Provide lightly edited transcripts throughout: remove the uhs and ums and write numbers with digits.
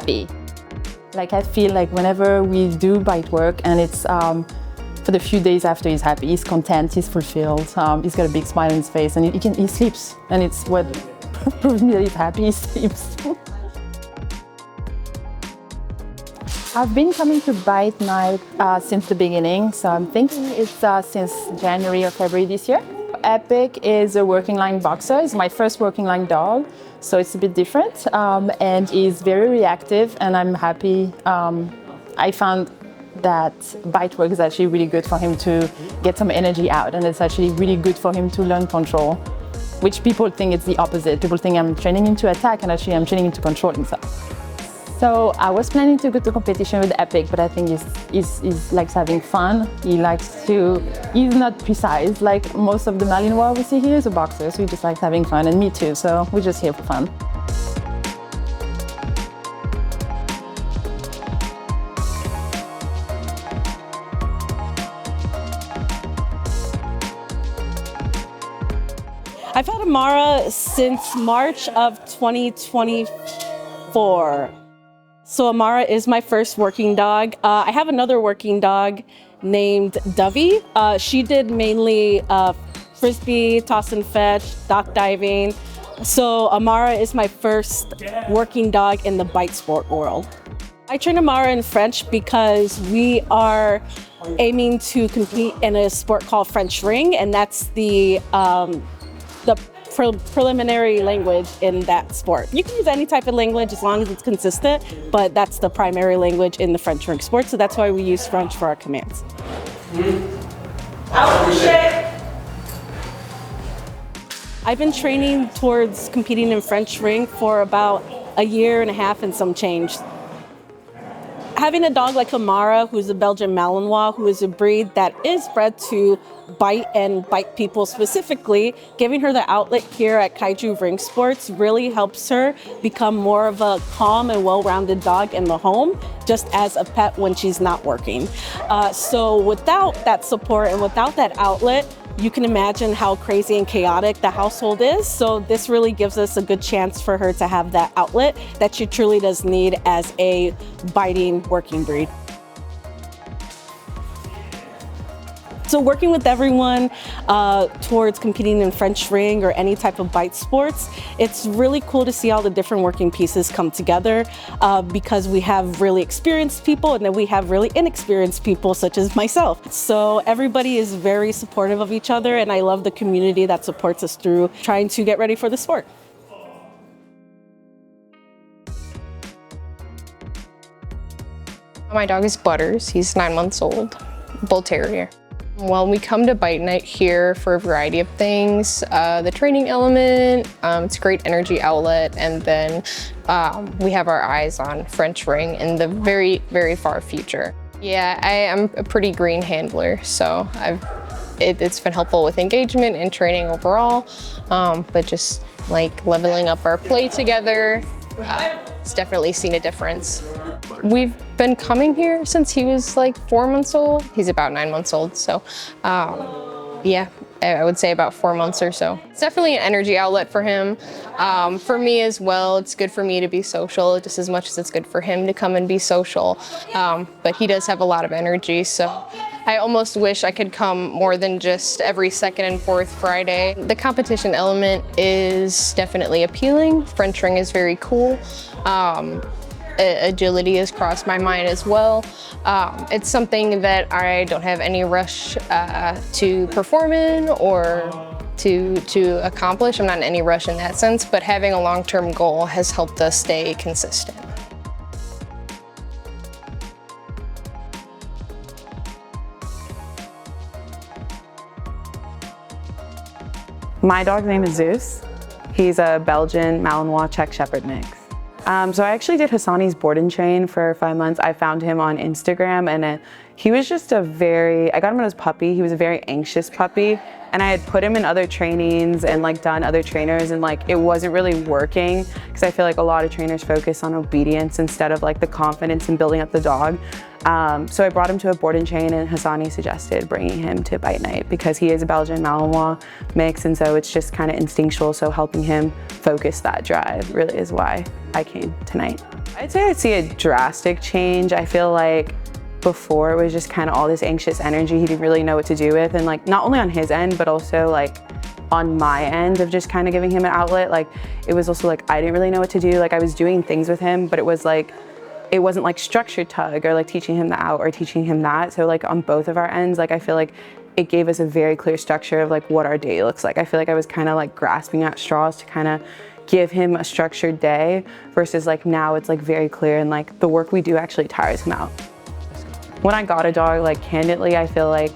happy. Like I feel like whenever we do bite work and it's for the few days after, he's happy, he's content, he's fulfilled, he's got a big smile on his face, and he sleeps, and it's what proves me that he's happy, he sleeps. I've been coming to Bite Nite since the beginning, so I'm thinking it's since January or February this year. Epic is a working line boxer. It's my first working line dog, so it's a bit different, and he's very reactive, and I'm happy. I found that bite work is actually really good for him to get some energy out, and it's actually really good for him to learn control, which people think it's the opposite. People think I'm training him to attack, and actually I'm training him to control himself. So I was planning to go to competition with Epic, but I think he likes having fun. He's not precise like most of the Malinois we see here. He's a boxer, so he just likes having fun, and me too, so we're just here for fun. I've had Amara since March of 2024. So Amara is my first working dog. I have another working dog named Dovey. She did mainly frisbee, toss and fetch, dock diving. So Amara is my first working dog in the bite sport world. I train Amara in French because we are aiming to compete in a sport called French Ring, and that's the preliminary language in that sport. You can use any type of language as long as it's consistent, but that's the primary language in the French ring sport, so that's why we use French for our commands. I've been training towards competing in French ring for about a year and a half and some change. Having a dog like Amara, who's a Belgian Malinois, who is a breed that is bred to bite and bite people specifically, giving her the outlet here at Kaiju Ring Sports really helps her become more of a calm and well-rounded dog in the home, just as a pet when she's not working. So without that support and without that outlet, you can imagine how crazy and chaotic the household is. So this really gives us a good chance for her to have that outlet that she truly does need as a biting working breed. So working with everyone towards competing in French ring or any type of bite sports, it's really cool to see all the different working pieces come together because we have really experienced people and then we have really inexperienced people such as myself. So everybody is very supportive of each other, and I love the community that supports us through trying to get ready for the sport. My dog is Butters. He's 9 months old, Bull Terrier. Well, we come to Bite Nite here for a variety of things. The training element, it's a great energy outlet, and then we have our eyes on French Ring in the very, very far future. Yeah, I am a pretty green handler, so it's been helpful with engagement and training overall, but just like leveling up our play together, it's definitely seen a difference. We've been coming here since he was like 4 months old. He's about 9 months old, so yeah, I would say about 4 months or so. It's definitely an energy outlet for him. For me as well, it's good for me to be social just as much as it's good for him to come and be social. But he does have a lot of energy, so I almost wish I could come more than just every second and fourth Friday. The competition element is definitely appealing. French Ring is very cool. Agility has crossed my mind as well. It's something that I don't have any rush to perform in or to accomplish. I'm not in any rush in that sense, but having a long-term goal has helped us stay consistent. My dog's name is Zeus. He's a Belgian Malinois Czech Shepherd mix. So I actually did Hassani's board and train for 5 months. I found him on Instagram, and he was just I got him when I was a puppy. He was a very anxious puppy, and I had put him in other trainings and like done other trainers, and like it wasn't really working because I feel like a lot of trainers focus on obedience instead of like the confidence in building up the dog. So I brought him to a board and train, and Hassani suggested bringing him to Bite Nite because he is a Belgian Malinois mix, and so it's just kind of instinctual. So helping him focus that drive really is why I came tonight. I'd say I'd see a drastic change. I feel like before it was just kind of all this anxious energy he didn't really know what to do with, and like not only on his end but also like on my end of just kind of giving him an outlet. Like it was also like I didn't really know what to do. Like I was doing things with him, but it wasn't like structured tug or like teaching him the out or teaching him that. So like on both of our ends, like I feel like it gave us a very clear structure of like what our day looks like. I feel like I was kind of like grasping at straws to kind of give him a structured day versus like now it's like very clear, and like the work we do actually tires him out. When I got a dog, like candidly, I feel like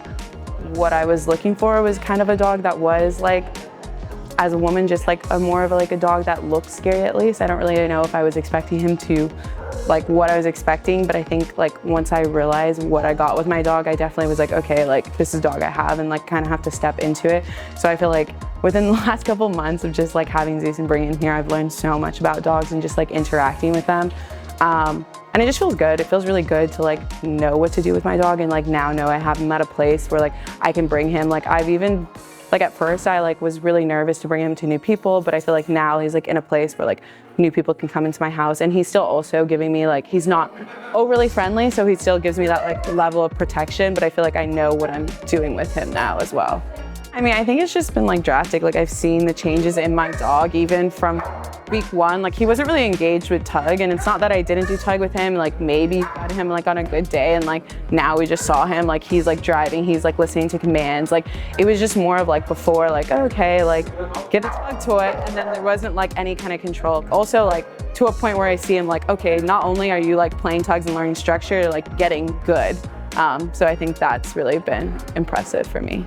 what I was looking for was kind of a dog that was like, as a woman, just like a more of a dog that looked scary at least. I don't really know if I was expecting him to like what I was expecting, but I think like once I realized what I got with my dog, I definitely was like, okay, like this is the dog I have, and like kind of have to step into it. So I feel like within the last couple months of just like having Zeus and bringing him here, I've learned so much about dogs and just like interacting with them. And it just feels good. It feels really good to like know what to do with my dog, and like now know I have him at a place where like I can bring him. Like I've even, like at first I like was really nervous to bring him to new people, but I feel like now he's like in a place where like new people can come into my house, and he's still also giving me like, he's not overly friendly, so he still gives me that like level of protection, but I feel like I know what I'm doing with him now as well. I mean, I think it's just been like drastic. Like I've seen the changes in my dog even from week one. Like he wasn't really engaged with tug, and it's not that I didn't do tug with him. Like maybe got him like on a good day, and like now we just saw him like he's like driving, he's like listening to commands. Like it was just more of like before, like okay, like get the tug toy, and then there wasn't like any kind of control. Also like to a point where I see him like, okay, not only are you like playing tugs and learning structure, you're like getting good. So I think that's really been impressive for me.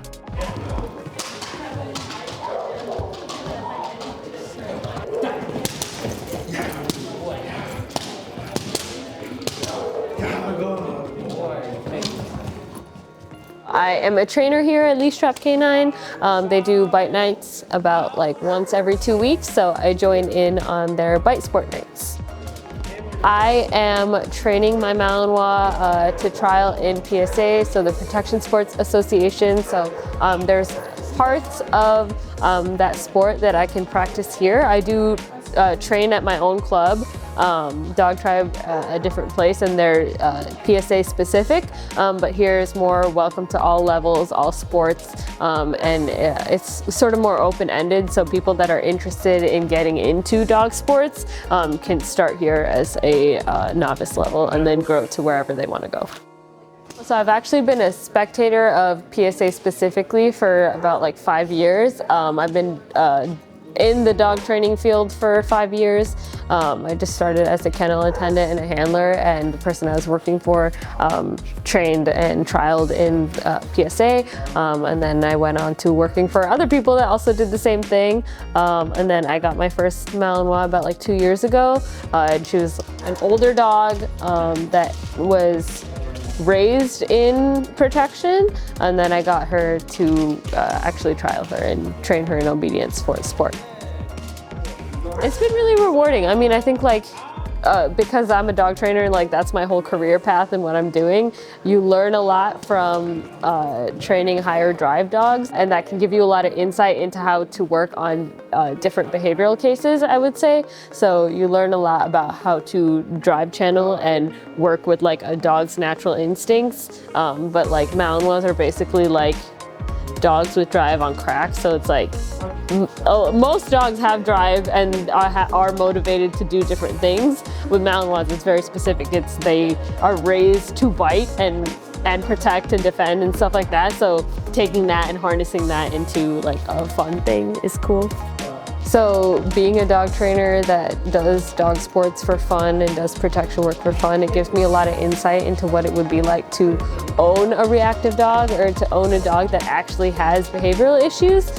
I am a trainer here at Leash Trap Canine. They do bite nights about like once every 2 weeks, so I join in on their bite sport nights. I am training my Malinois to trial in PSA, so the Protection Sports Association. So there's parts of that sport that I can practice here. I do train at my own club, Dog Tribe, a different place, and they're PSA specific, but here's more welcome to all levels, all sports, and it's sort of more open-ended, so people that are interested in getting into dog sports can start here as a novice level and then grow to wherever they want to go. So I've actually been a spectator of PSA specifically for about like 5 years. I've been in the dog training field for 5 years. I just started as a kennel attendant and a handler, and the person I was working for trained and trialed in PSA, and then I went on to working for other people that also did the same thing, and then I got my first Malinois about like 2 years ago. And she was an older dog that was raised in protection, and then I got her to actually trial her and train her in obedience for the sport. It's been really rewarding. I mean, I think like because I'm a dog trainer, like that's my whole career path and what I'm doing. You learn a lot from training higher drive dogs, and that can give you a lot of insight into how to work on different behavioral cases, I would say. So you learn a lot about how to drive channel and work with like a dog's natural instincts. But like Malinois are basically like dogs with drive on crack, so it's like most dogs have drive and are motivated to do different things. With Malinois, it's very specific. They are raised to bite and protect and defend and stuff like that, so taking that and harnessing that into like a fun thing is cool. So being a dog trainer that does dog sports for fun and does protection work for fun, it gives me a lot of insight into what it would be like to own a reactive dog or to own a dog that actually has behavioral issues.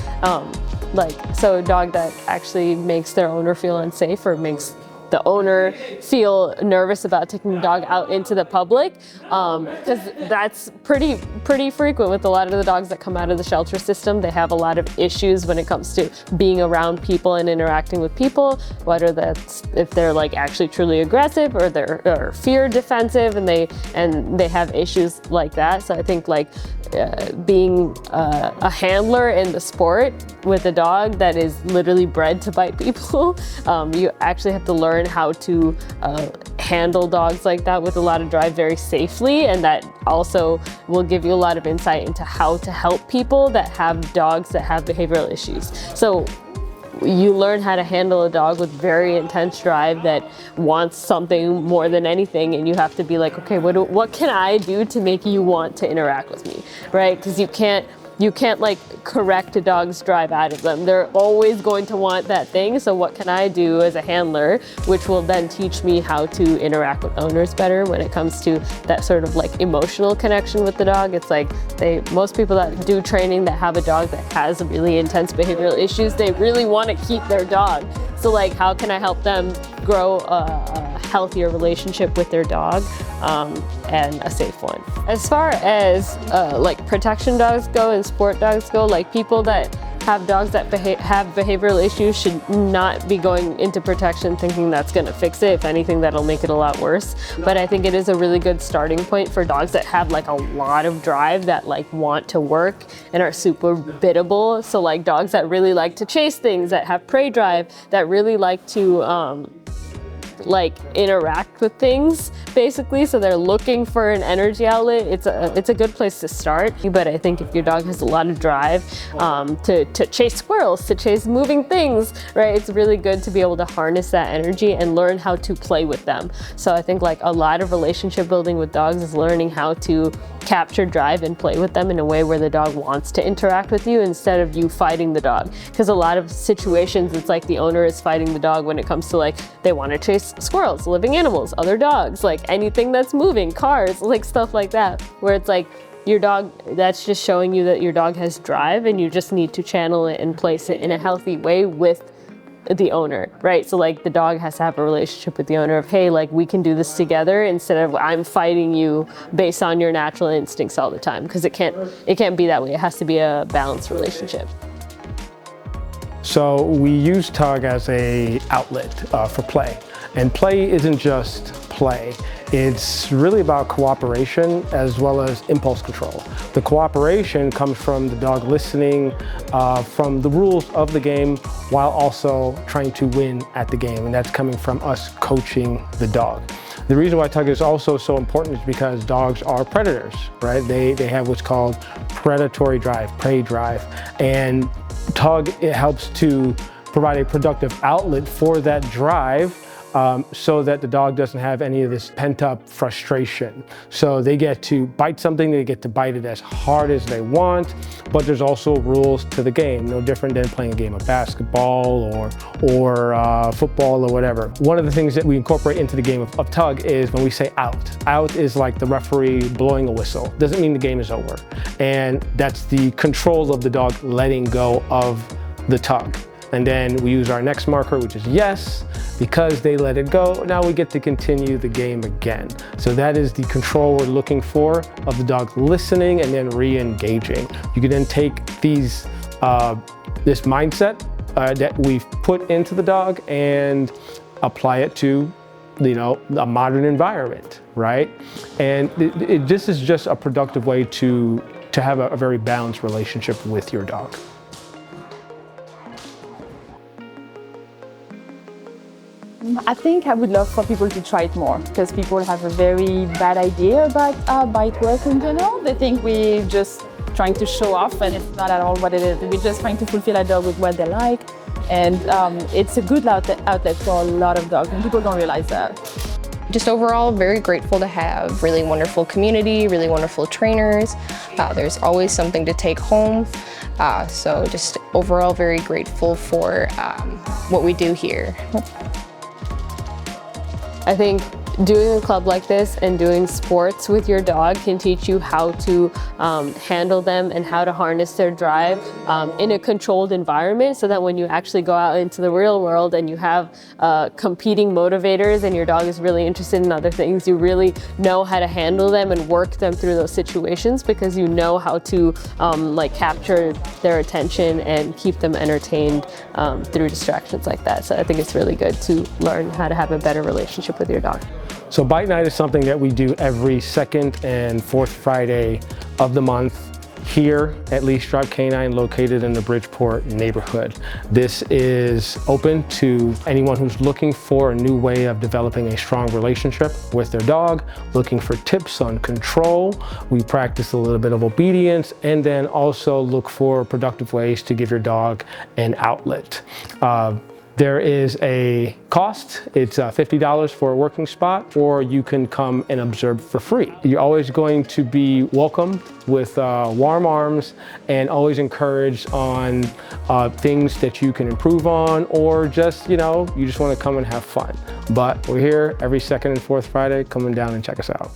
So a dog that actually makes their owner feel unsafe or makes the owner feel nervous about taking the dog out into the public, because that's pretty frequent with a lot of the dogs that come out of the shelter system. They have a lot of issues when it comes to being around people and interacting with people, whether that's if they're like actually truly aggressive or they're fear defensive, and they have issues like that. So I think like being a handler in the sport with a dog that is literally bred to bite people, you actually have to learn how to handle dogs like that with a lot of drive very safely, and that also will give you a lot of insight into how to help people that have dogs that have behavioral issues. So you learn how to handle a dog with very intense drive that wants something more than anything, and you have to be like, okay, what can I do to make you want to interact with me, right? Because you can't like correct a dog's drive out of them. They're always going to want that thing. So what can I do as a handler, which will then teach me how to interact with owners better when it comes to that sort of like emotional connection with the dog. It's like most people that do training that have a dog that has really intense behavioral issues, they really want to keep their dog. So like, how can I help them grow a healthier relationship with their dog, and a safe one? As far as like protection dogs go and sport dogs go, like people that have dogs that have behavioral issues should not be going into protection thinking that's going to fix it. If anything, that'll make it a lot worse. But I think it is a really good starting point for dogs that have like a lot of drive, that like want to work and are super biddable. So like dogs that really like to chase things, that have prey drive, that really like to like interact with things basically, so they're looking for an energy outlet. It's a good place to start. But I think if your dog has a lot of drive to chase squirrels, to chase moving things, right, it's really good to be able to harness that energy and learn how to play with them. So I think like a lot of relationship building with dogs is learning how to capture drive and play with them in a way where the dog wants to interact with you instead of you fighting the dog. Because a lot of situations it's like the owner is fighting the dog when it comes to like they want to chase squirrels, living animals, other dogs, like anything that's moving, cars, like stuff like that, where it's like your dog, that's just showing you that your dog has drive and you just need to channel it and place it in a healthy way with the owner, right? So like the dog has to have a relationship with the owner of, hey, like we can do this together instead of I'm fighting you based on your natural instincts all the time, because it can't be that way. It has to be a balanced relationship. So we use Tug as a outlet for play. And play isn't just play. It's really about cooperation as well as impulse control. The cooperation comes from the dog listening from the rules of the game while also trying to win at the game. And that's coming from us coaching the dog. The reason why Tug is also so important is because dogs are predators, right? They have what's called predatory drive, prey drive. And Tug, it helps to provide a productive outlet for that drive, so that the dog doesn't have any of this pent-up frustration. So they get to bite something, they get to bite it as hard as they want, but there's also rules to the game, no different than playing a game of basketball or football or whatever. One of the things that we incorporate into the game of Tug is when we say out. Out is like the referee blowing a whistle. Doesn't mean the game is over. And that's the control of the dog letting go of the tug. And then we use our next marker, which is yes. Because they let it go, now we get to continue the game again. So that is the control we're looking for of the dog listening and then re-engaging. You can then take these, this mindset that we've put into the dog and apply it to, you know, a modern environment, right? And this is just a productive way to have a very balanced relationship with your dog. I think I would love for people to try it more, because people have a very bad idea about bite work in general. They think we're just trying to show off, and it's not at all what it is. We're just trying to fulfill our dog with what they like, and it's a good outlet for a lot of dogs, and people don't realize that. Just overall, very grateful to have really wonderful community, really wonderful trainers. There's always something to take home. So just overall, very grateful for what we do here. I think doing a club like this and doing sports with your dog can teach you how to handle them and how to harness their drive in a controlled environment, so that when you actually go out into the real world and you have competing motivators and your dog is really interested in other things, you really know how to handle them and work them through those situations, because you know how to like capture their attention and keep them entertained through distractions like that. So I think it's really good to learn how to have a better relationship with your dog. So Bite Night is something that we do every second and fourth Friday of the month here at Leash Drop Canine, located in the Bridgeport neighborhood. This is open to anyone who's looking for a new way of developing a strong relationship with their dog, looking for tips on control. We practice a little bit of obedience, and then also look for productive ways to give your dog an outlet. There is a cost. It's $50 for a working spot, or you can come and observe for free. You're always going to be welcomed with warm arms, and always encouraged on things that you can improve on, or just, you just want to come and have fun. But we're here every second and fourth Friday. Come on down and check us out.